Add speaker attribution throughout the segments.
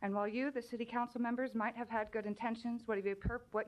Speaker 1: And while you, the city council members, might have had good intentions, what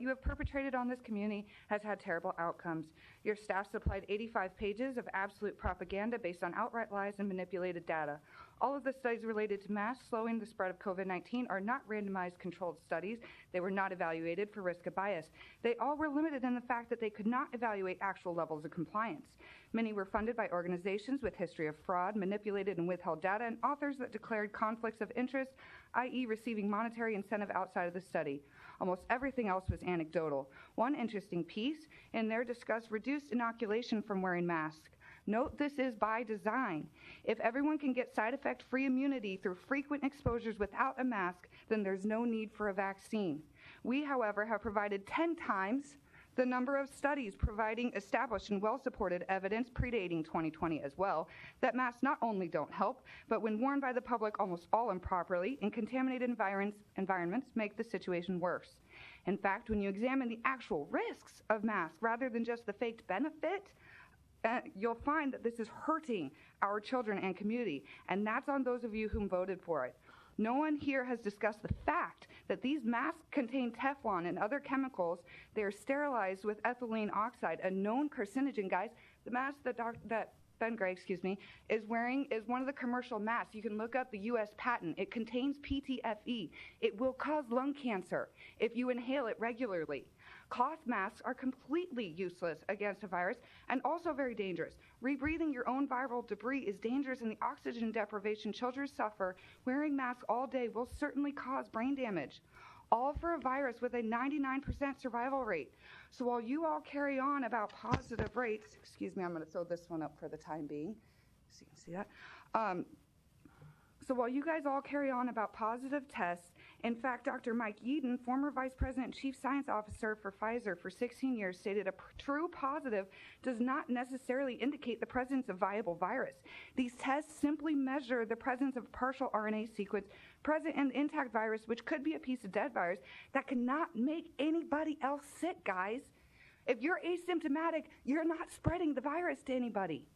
Speaker 1: you have perpetrated on this community has had terrible outcomes. Your staff supplied 85 pages of absolute propaganda based on outright lies and manipulated data. All of the studies related to masks slowing the spread of COVID-19 are not randomized controlled studies. They were not evaluated for risk of bias. They all were limited in the fact that they could not evaluate actual levels of compliance. Many were funded by organizations with history of fraud, manipulated and withheld data, and authors that declared conflicts of interest, i.e. receiving monetary incentive outside of the study. Almost everything else was anecdotal. One interesting piece in there discussed reduced inoculation from wearing masks. Note this is by design. If everyone can get side effect-free immunity through frequent exposures without a mask, then there's no need for a vaccine. We, however, have provided 10 times the number of studies providing established and well-supported evidence predating 2020 as well, that masks not only don't help, but when worn by the public almost all improperly in contaminated environments make the situation worse. In fact, when you examine the actual risks of masks rather than just the faked benefit, you'll find that this is hurting our children and community, and that's on those of you who voted for it. No one here has discussed the fact that these masks contain Teflon and other chemicals. They are sterilized with ethylene oxide, a known carcinogen, guys. The mask that Ben Gray, is wearing is one of the commercial masks. You can look up the U.S. patent. It contains PTFE. It will cause lung cancer if you inhale it regularly. Cloth masks are completely useless against a virus and also very dangerous. Rebreathing your own viral debris is dangerous, and the oxygen deprivation children suffer wearing masks all day will certainly cause brain damage. All for a virus with a 99% survival rate. So while you all carry on about positive rates, I'm going to throw this one up for the time being, so you can see that. So while you guys all carry on about positive tests, in fact, Dr. Mike Yeadon, former Vice President and Chief Science Officer for Pfizer for 16 years, stated a true positive does not necessarily indicate the presence of viable virus. These tests simply measure the presence of partial RNA sequence present in the intact virus, which could be a piece of dead virus that cannot make anybody else sick, guys. If you're asymptomatic, you're not spreading the virus to anybody.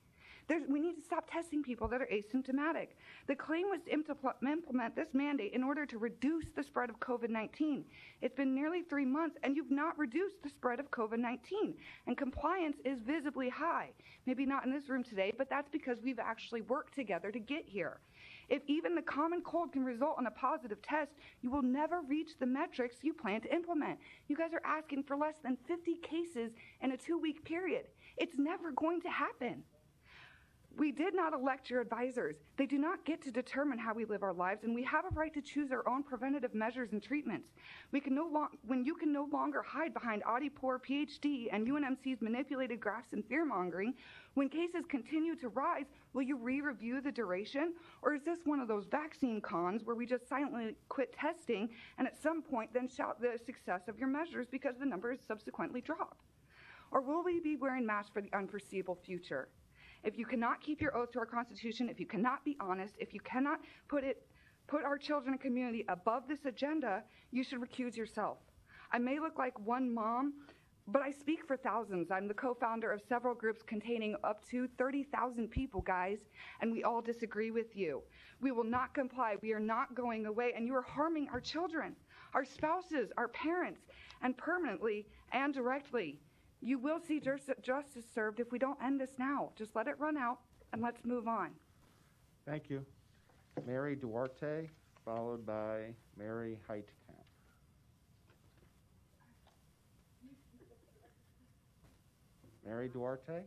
Speaker 1: We need to stop testing people that are asymptomatic. The claim was to implement this mandate in order to reduce the spread of COVID-19. It's been nearly 3 months, and you've not reduced the spread of COVID-19. And compliance is visibly high. Maybe not in this room today, but that's because we've actually worked together to get here. If even the common cold can result in a positive test, you will never reach the metrics you plan to implement. You guys are asking for less than 50 cases in a 2-week period. It's never going to happen. We did not elect your advisors. They do not get to determine how we live our lives, and we have a right to choose our own preventative measures and treatments. When you can no longer hide behind Audipore, PhD, and UNMC's manipulated graphs and fear-mongering, when cases continue to rise, will you re-review the duration? Or is this one of those vaccine cons where we just silently quit testing and at some point then shout the success of your measures because the numbers subsequently drop? Or will we be wearing masks for the unforeseeable future? If you cannot keep your oath to our Constitution, if you cannot be honest, if you cannot put our children and community above this agenda, you should recuse yourself. I may look like one mom, but I speak for thousands. I'm the co-founder of several groups containing up to 30,000 people, guys, and we all disagree with you. We will not comply. We are not going away, and you are harming our children, our spouses, our parents, and permanently and directly. You will see justice served if we don't end this now. Just let it run out, and let's move on.
Speaker 2: Thank you. Mary Duarte, followed by Mary Heitkamp. Mary Duarte?